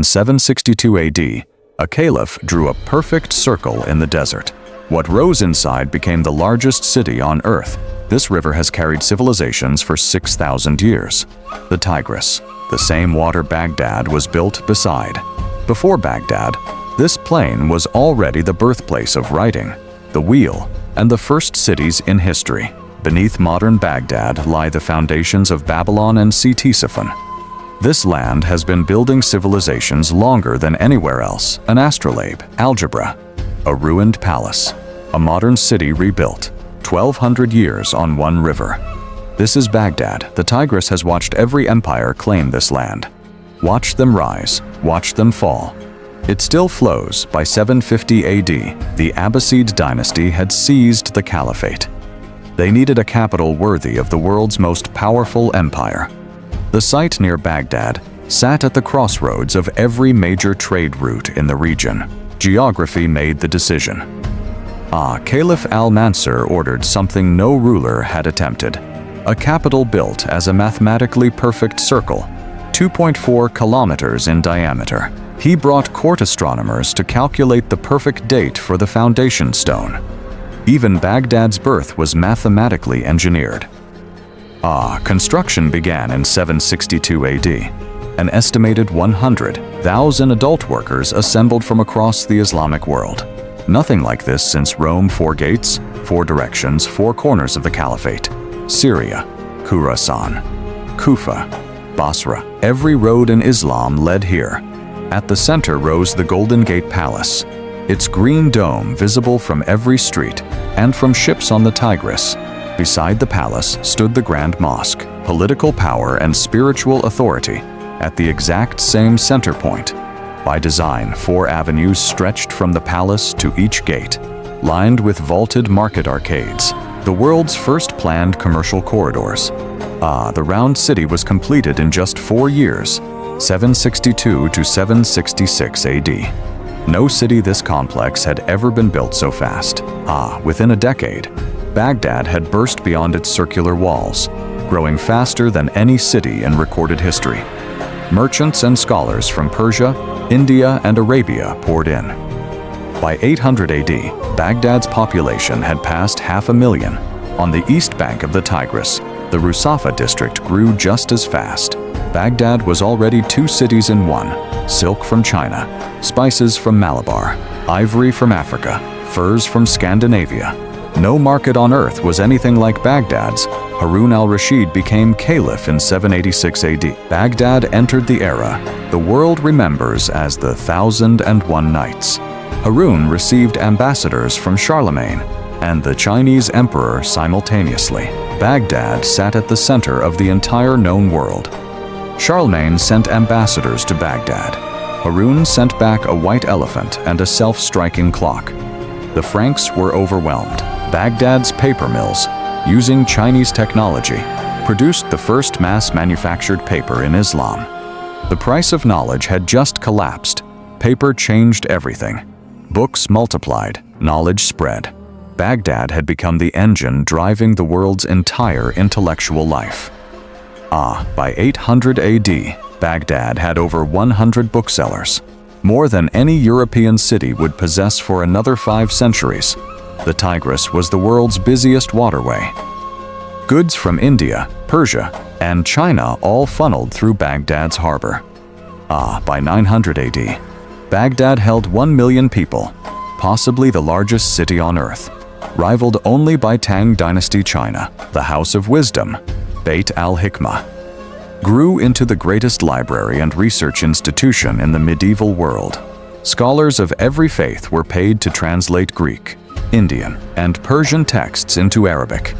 In 762 AD, a caliph drew a perfect circle in the desert. What rose inside became the largest city on Earth. This river has carried civilizations for 6,000 years. The Tigris, the same water Baghdad was built beside. Before Baghdad, this plain was already the birthplace of writing, the wheel, and the first cities in history. Beneath modern Baghdad lie the foundations of Babylon and Ctesiphon. This land has been building civilizations longer than anywhere else. An astrolabe, algebra, a ruined palace, a modern city rebuilt, 1,200 years on one river. This is Baghdad. The Tigris has watched every empire claim this land. Watch them rise, watch them fall. It still flows. By 750 AD, the Abbasid dynasty had seized the caliphate. They needed a capital worthy of the world's most powerful empire. The site near Baghdad sat at the crossroads of every major trade route in the region. Geography made the decision. Caliph Al-Mansur ordered something no ruler had attempted. A capital built as a mathematically perfect circle, 2.4 kilometers in diameter. He brought court astronomers to calculate the perfect date for the foundation stone. Even Baghdad's birth was mathematically engineered. Construction began in 762 AD. An estimated 100,000 adult workers assembled from across the Islamic world. Nothing like this since Rome. 4 gates, 4 directions, 4 corners of the caliphate. Syria, Khurasan, Kufa, Basra. Every road in Islam led here. At the center rose the Golden Gate Palace, its green dome visible from every street and from ships on the Tigris. Beside the palace stood the Grand Mosque, political power and spiritual authority, at the exact same center point. By design, 4 avenues stretched from the palace to each gate, lined with vaulted market arcades, the world's first planned commercial corridors. The round city was completed in just 4 years, 762 to 766 AD. No city this complex had ever been built so fast. Within a decade, Baghdad had burst beyond its circular walls, growing faster than any city in recorded history. Merchants and scholars from Persia, India, and Arabia poured in. By 800 AD, Baghdad's population had passed 500,000. On the east bank of the Tigris, the Rusafa district grew just as fast. Baghdad was already 2 cities in one: silk from China, spices from Malabar, ivory from Africa, furs from Scandinavia. No market on earth was anything like Baghdad's. Harun al-Rashid became caliph in 786 AD. Baghdad entered the era the world remembers as the 1001 Nights. Harun received ambassadors from Charlemagne and the Chinese emperor simultaneously. Baghdad sat at the center of the entire known world. Charlemagne sent ambassadors to Baghdad. Harun sent back a white elephant and a self-striking clock. The Franks were overwhelmed. Baghdad's paper mills, using Chinese technology, produced the first mass-manufactured paper in Islam. The price of knowledge had just collapsed. Paper changed everything. Books multiplied, knowledge spread. Baghdad had become the engine driving the world's entire intellectual life. By 800 AD, Baghdad had over 100 booksellers, more than any European city would possess for another 5 centuries. The Tigris was the world's busiest waterway. Goods from India, Persia, and China all funneled through Baghdad's harbor. By 900 AD, Baghdad held 1 million people, possibly the largest city on earth, rivaled only by Tang Dynasty China. The House of Wisdom, Beit al-Hikmah, grew into the greatest library and research institution in the medieval world. Scholars of every faith were paid to translate Greek, Indian, and Persian texts into Arabic.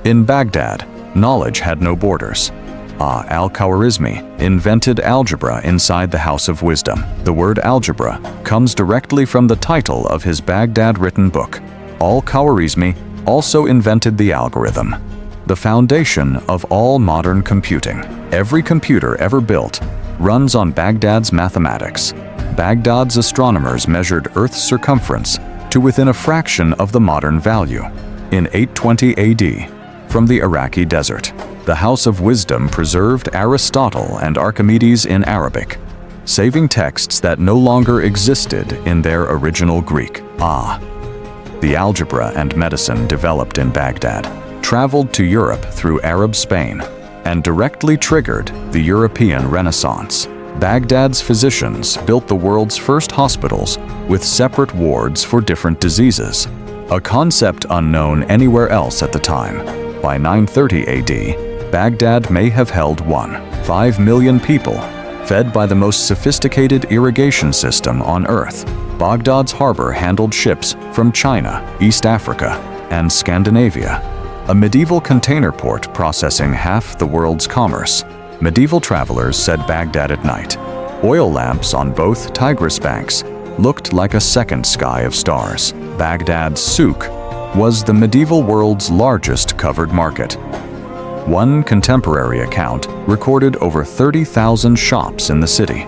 In Baghdad, knowledge had no borders. Al-Khwarizmi invented algebra inside the House of Wisdom. The word algebra comes directly from the title of his Baghdad-written book. Al-Khwarizmi also invented the algorithm, the foundation of all modern computing. Every computer ever built runs on Baghdad's mathematics. Baghdad's astronomers measured Earth's circumference to within a fraction of the modern value. In 820 AD, from the Iraqi desert, the House of Wisdom preserved Aristotle and Archimedes in Arabic. saving texts that no longer existed in their original Greek. The algebra and medicine developed in Baghdad traveled to Europe through Arab Spain and directly triggered the European Renaissance. Baghdad's physicians built the world's first hospitals with separate wards for different diseases, a concept unknown anywhere else at the time. By 930 AD, Baghdad may have held 1.5 million people, fed by the most sophisticated irrigation system on Earth. Baghdad's harbor handled ships from China, East Africa, and Scandinavia, a medieval container port processing half the world's commerce. Medieval travelers said Baghdad at night. Oil lamps on both Tigris banks looked like a second sky of stars. Baghdad's souk was the medieval world's largest covered market. One contemporary account recorded over 30,000 shops in the city.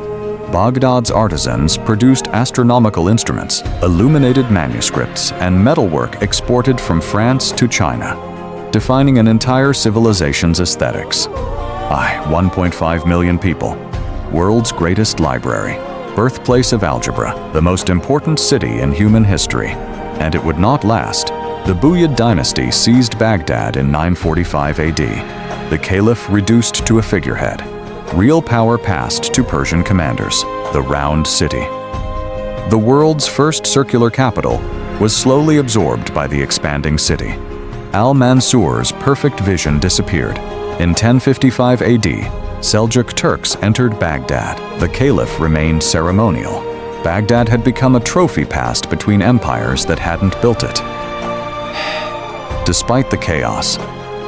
Baghdad's artisans produced astronomical instruments, illuminated manuscripts, and metalwork exported from France to China, defining an entire civilization's aesthetics. 1.5 million people. World's greatest library. Birthplace of algebra, the most important city in human history. And it would not last. The Buyid dynasty seized Baghdad in 945 AD. The caliph reduced to a figurehead. Real power passed to Persian commanders, the Round City. The world's first circular capital was slowly absorbed by the expanding city. Al-Mansur's perfect vision disappeared. In 1055 AD, Seljuk Turks entered Baghdad. The caliph remained ceremonial. Baghdad had become a trophy passed between empires that hadn't built it. Despite the chaos,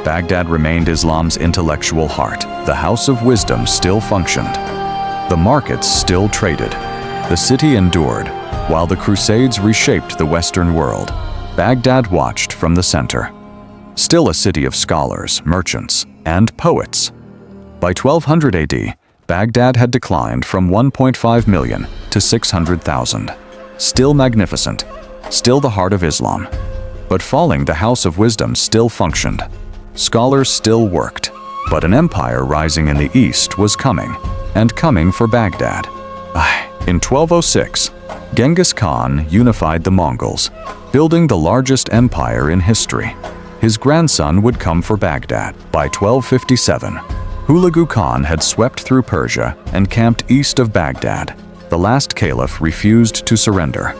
Baghdad remained Islam's intellectual heart. The House of Wisdom still functioned. The markets still traded. The city endured, while the Crusades reshaped the Western world. Baghdad watched from the center. Still a city of scholars, merchants, and poets. By 1200 AD, Baghdad had declined from 1.5 million to 600,000. Still magnificent, still the heart of Islam. But falling, the House of Wisdom still functioned. Scholars still worked. But an empire rising in the east was coming, and coming for Baghdad. In 1206, Genghis Khan unified the Mongols, building the largest empire in history. His grandson would come for Baghdad. By 1257, Hulagu Khan had swept through Persia and camped east of Baghdad. The last caliph refused to surrender.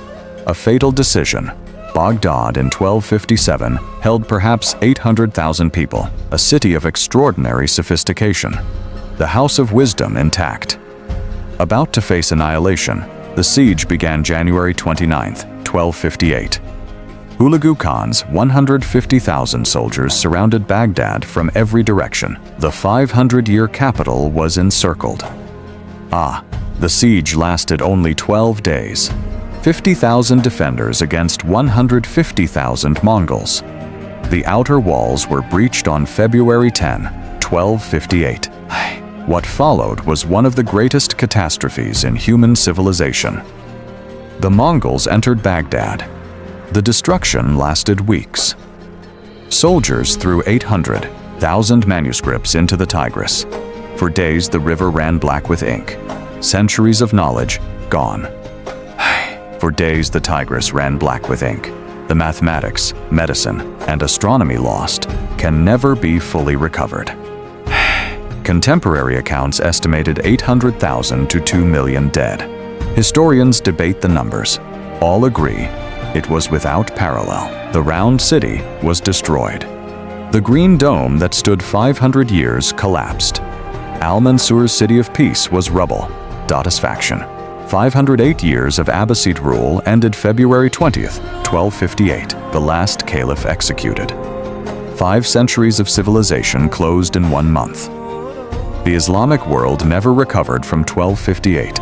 A fatal decision. Baghdad in 1257 held perhaps 800,000 people, a city of extraordinary sophistication. The House of Wisdom intact. About to face annihilation, the siege began January 29, 1258. Hulagu Khan's 150,000 soldiers surrounded Baghdad from every direction. The 500-year capital was encircled. The siege lasted only 12 days. 50,000 defenders against 150,000 Mongols. The outer walls were breached on February 10, 1258. What followed was one of the greatest catastrophes in human civilization. The Mongols entered Baghdad. The destruction lasted weeks. Soldiers threw 800,000 manuscripts into the Tigris. For days the river ran black with ink. Centuries of knowledge gone. For days the Tigris ran black with ink. The mathematics, medicine, and astronomy lost can never be fully recovered. Contemporary accounts estimated 800,000 to 2 million dead. Historians debate the numbers. All agree it was without parallel. The Round City was destroyed. The Green Dome that stood 500 years collapsed. Al-Mansur's City of Peace was rubble. Satisfaction. 508 years of Abbasid rule ended February 20th, 1258, the last caliph executed. 5 centuries of civilization closed in 1 month. The Islamic world never recovered from 1258.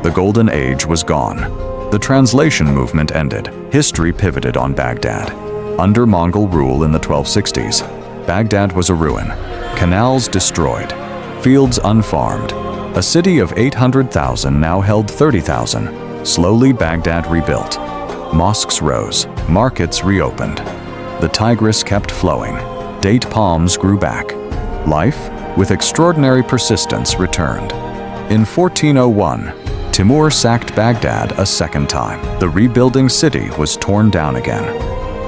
The Golden Age was gone. The translation movement ended. History pivoted on Baghdad. Under Mongol rule in the 1260s, Baghdad was a ruin. Canals destroyed. Fields unfarmed. A city of 800,000 now held 30,000. Slowly Baghdad rebuilt. Mosques rose. Markets reopened. The Tigris kept flowing. Date palms grew back. Life, with extraordinary persistence, returned. In 1401, Timur sacked Baghdad a second time. The rebuilding city was torn down again.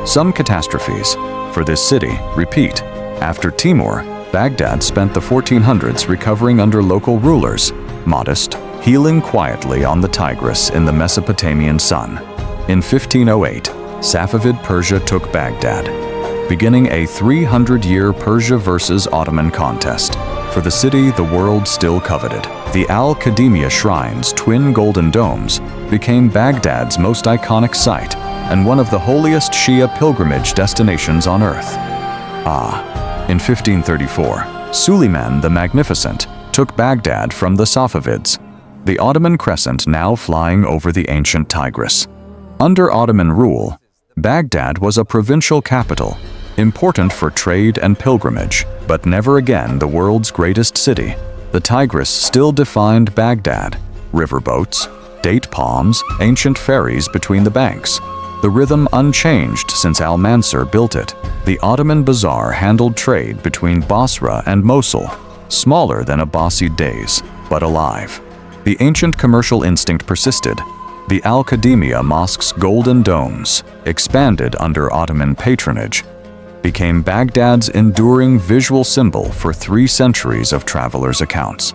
Some catastrophes for this city repeat. After Timur, Baghdad spent the 1400s recovering under local rulers, modest, healing quietly on the Tigris in the Mesopotamian sun. In 1508, Safavid Persia took Baghdad, beginning a 300-year Persia versus Ottoman contest. For the city the world still coveted, the Al-Qadimiyya Shrine's twin golden domes became Baghdad's most iconic site and one of the holiest Shia pilgrimage destinations on earth. In 1534, Suleiman the Magnificent took Baghdad from the Safavids, the Ottoman crescent now flying over the ancient Tigris. Under Ottoman rule, Baghdad was a provincial capital, important for trade and pilgrimage, but never again the world's greatest city. The Tigris still defined Baghdad: riverboats, date palms, ancient ferries between the banks. The rhythm unchanged since Al-Mansur built it. The Ottoman bazaar handled trade between Basra and Mosul, smaller than Abbasid days, but alive. The ancient commercial instinct persisted. The Al-Qadimiyya Mosque's golden domes, expanded under Ottoman patronage, became Baghdad's enduring visual symbol for 3 centuries of travelers' accounts.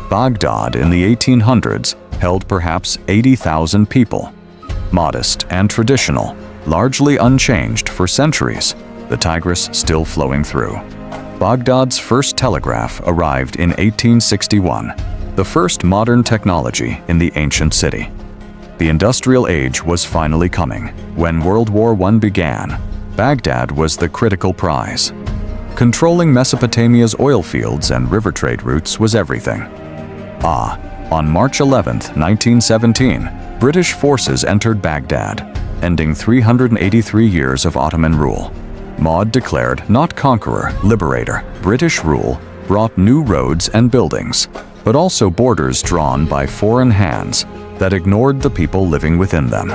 Baghdad in the 1800s held perhaps 80,000 people. Modest and traditional, largely unchanged for centuries, the Tigris still flowing through. Baghdad's first telegraph arrived in 1861, the first modern technology in the ancient city. The industrial age was finally coming. When World War I began, Baghdad was the critical prize. Controlling Mesopotamia's oil fields and river trade routes was everything. On March 11, 1917, British forces entered Baghdad, ending 383 years of Ottoman rule. Maud declared not conqueror, liberator. British rule brought new roads and buildings, but also borders drawn by foreign hands that ignored the people living within them.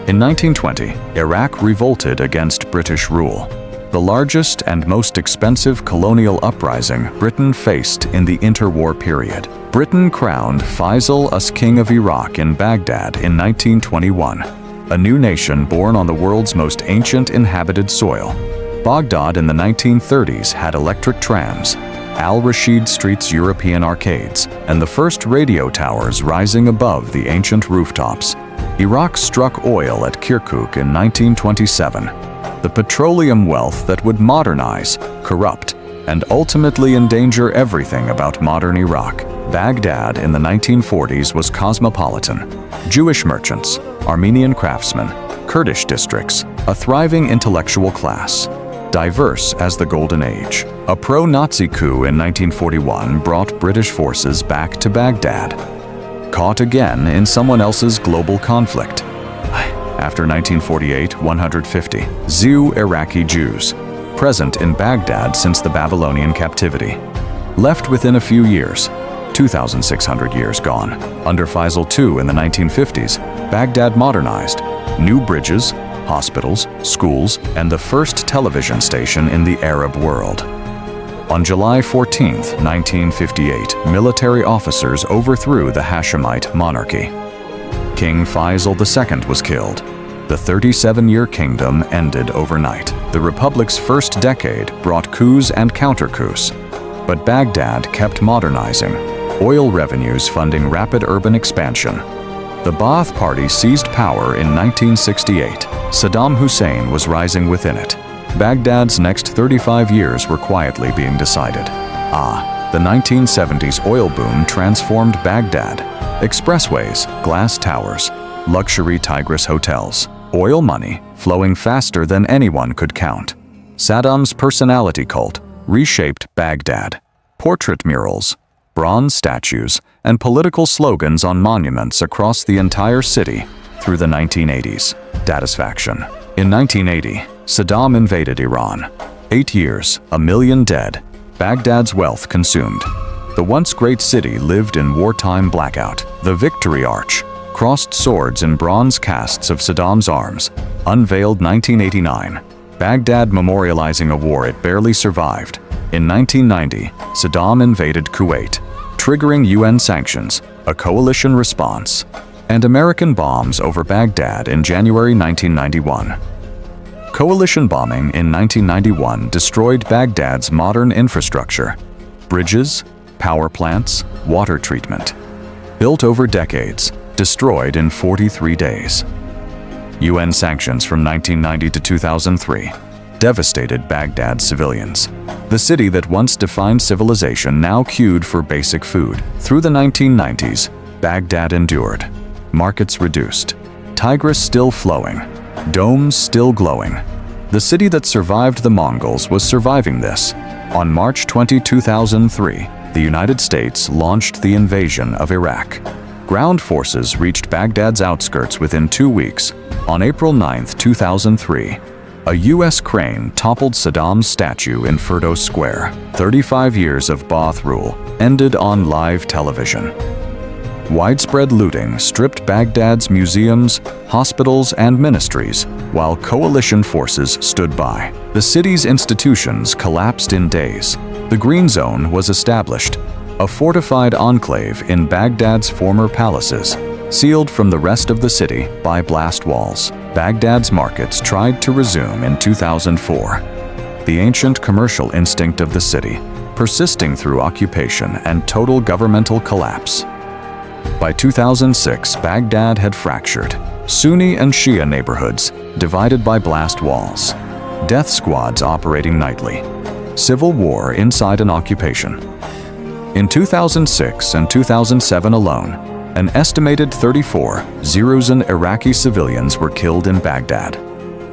In 1920, Iraq revolted against British rule, the largest and most expensive colonial uprising Britain faced in the interwar period. Britain crowned Faisal as King of Iraq in Baghdad in 1921, a new nation born on the world's most ancient inhabited soil. Baghdad in the 1930s had electric trams, Al-Rashid Street's European arcades, and the first radio towers rising above the ancient rooftops. Iraq struck oil at Kirkuk in 1927, the petroleum wealth that would modernize, corrupt, and ultimately endanger everything about modern Iraq. Baghdad in the 1940s was cosmopolitan. Jewish merchants, Armenian craftsmen, Kurdish districts, a thriving intellectual class. Diverse as the Golden Age. A pro-Nazi coup in 1941 brought British forces back to Baghdad, caught again in someone else's global conflict. After 1948, 150 Iraqi Jews, present in Baghdad since the Babylonian captivity. Left within a few years, 2,600 years gone. Under Faisal II in the 1950s, Baghdad modernized. New bridges, hospitals, schools, and the first television station in the Arab world. On July 14, 1958, military officers overthrew the Hashemite monarchy. King Faisal II was killed. The 37-year kingdom ended overnight. The Republic's first decade brought coups and counter-coups. But Baghdad kept modernizing, oil revenues funding rapid urban expansion. The Ba'ath Party seized power in 1968. Saddam Hussein was rising within it. Baghdad's next 35 years were quietly being decided. The 1970s oil boom transformed Baghdad. Expressways, glass towers, luxury Tigris hotels, oil money flowing faster than anyone could count. Saddam's personality cult reshaped Baghdad. Portrait murals, bronze statues, and political slogans on monuments across the entire city through the 1980s. Satisfaction. In 1980, Saddam invaded Iran. 8 years, 1 million dead, Baghdad's wealth consumed. The once great city lived in wartime blackout. The Victory Arch, crossed swords in bronze casts of Saddam's arms, unveiled 1989. Baghdad memorializing a war it barely survived. In 1990, Saddam invaded Kuwait, triggering UN sanctions, a coalition response, and American bombs over Baghdad in January 1991. Coalition bombing in 1991 destroyed Baghdad's modern infrastructure: bridges, power plants, water treatment. Built over decades, destroyed in 43 days. UN sanctions from 1990 to 2003 devastated Baghdad's civilians. The city that once defined civilization now queued for basic food. Through the 1990s, Baghdad endured. Markets reduced. Tigris still flowing. Domes still glowing. The city that survived the Mongols was surviving this. On March 20, 2003, the United States launched the invasion of Iraq. Ground forces reached Baghdad's outskirts within 2 weeks. On April 9, 2003, a U.S. crane toppled Saddam's statue in Firdos Square. 35 years of Ba'ath rule ended on live television. Widespread looting stripped Baghdad's museums, hospitals, and ministries, while coalition forces stood by. The city's institutions collapsed in days. The Green Zone was established, a fortified enclave in Baghdad's former palaces, sealed from the rest of the city by blast walls. Baghdad's markets tried to resume in 2004. The ancient commercial instinct of the city, persisting through occupation and total governmental collapse. By 2006, Baghdad had fractured. Sunni and Shia neighborhoods, divided by blast walls. Death squads operating nightly. Civil war inside an occupation. In 2006 and 2007 alone, an estimated 34,000 Iraqi civilians were killed in Baghdad.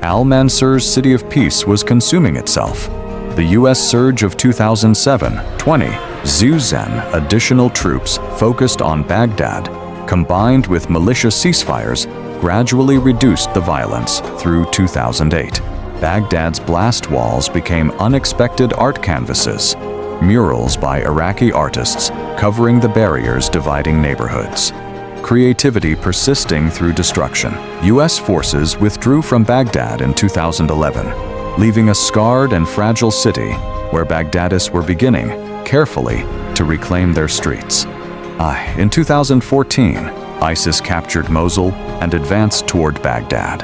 Al-Mansur's City of Peace was consuming itself. The U.S. surge of 2007-20,000 additional troops focused on Baghdad, combined with militia ceasefires, gradually reduced the violence through 2008. Baghdad's blast walls became unexpected art canvases, murals by Iraqi artists covering the barriers dividing neighborhoods. Creativity persisting through destruction. U.S. forces withdrew from Baghdad in 2011, leaving a scarred and fragile city where Baghdadis were beginning, carefully, to reclaim their streets. In 2014, ISIS captured Mosul and advanced toward Baghdad.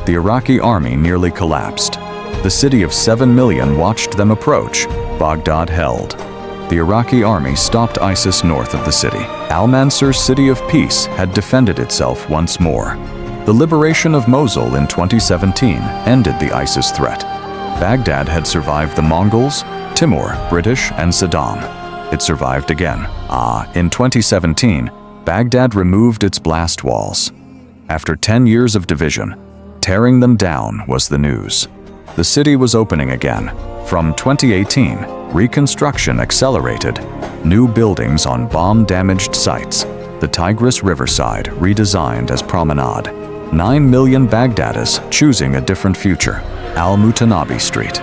The Iraqi army nearly collapsed. The city of 7 million watched them approach. Baghdad held. The Iraqi army stopped ISIS north of the city. Al-Mansur's City of Peace had defended itself once more. The liberation of Mosul in 2017 ended the ISIS threat. Baghdad had survived the Mongols, Timur, British, and Saddam. It survived again. In 2017, Baghdad removed its blast walls. After 10 years of division, tearing them down was the news. The city was opening again. From 2018, reconstruction accelerated. New buildings on bomb-damaged sites. The Tigris riverside redesigned as promenade. 9 million Baghdadis choosing a different future. Al-Mutanabi Street.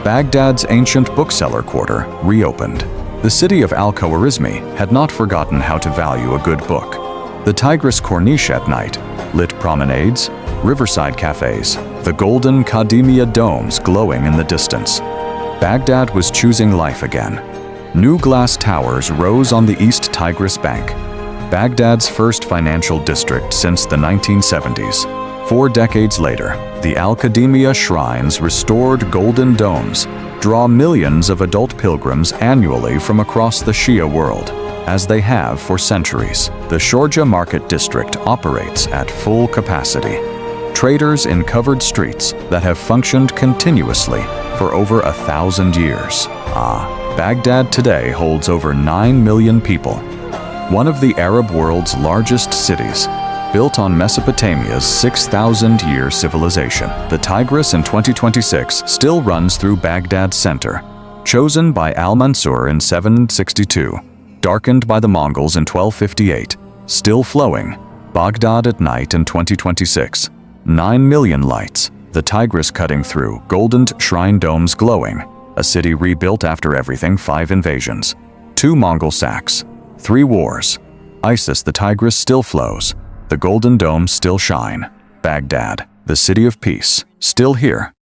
Baghdad's ancient bookseller quarter reopened. The city of Al-Khwarizmi had not forgotten how to value a good book. The Tigris Corniche at night, lit promenades, riverside cafes, the golden Kadimia domes glowing in the distance. Baghdad was choosing life again. New glass towers rose on the East Tigris bank. Baghdad's first financial district since the 1970s. 4 decades later, the Al-Kadimia shrines restored golden domes draw millions of adult pilgrims annually from across the Shia world, as they have for centuries. The Sharjah Market District operates at full capacity. Traders in covered streets that have functioned continuously for over 1,000 years. Baghdad today holds over 9 million people. One of the Arab world's largest cities, built on Mesopotamia's 6,000-year civilization. The Tigris in 2026 still runs through Baghdad's center, chosen by Al-Mansur in 762, darkened by the Mongols in 1258, still flowing. Baghdad at night in 2026. 9 million lights, the Tigris cutting through, golden shrine domes glowing, a city rebuilt after everything, 5 invasions, 2 Mongol sacks, 3 wars. ISIS, the Tigris still flows, the golden domes still shine. Baghdad, the city of peace, still here.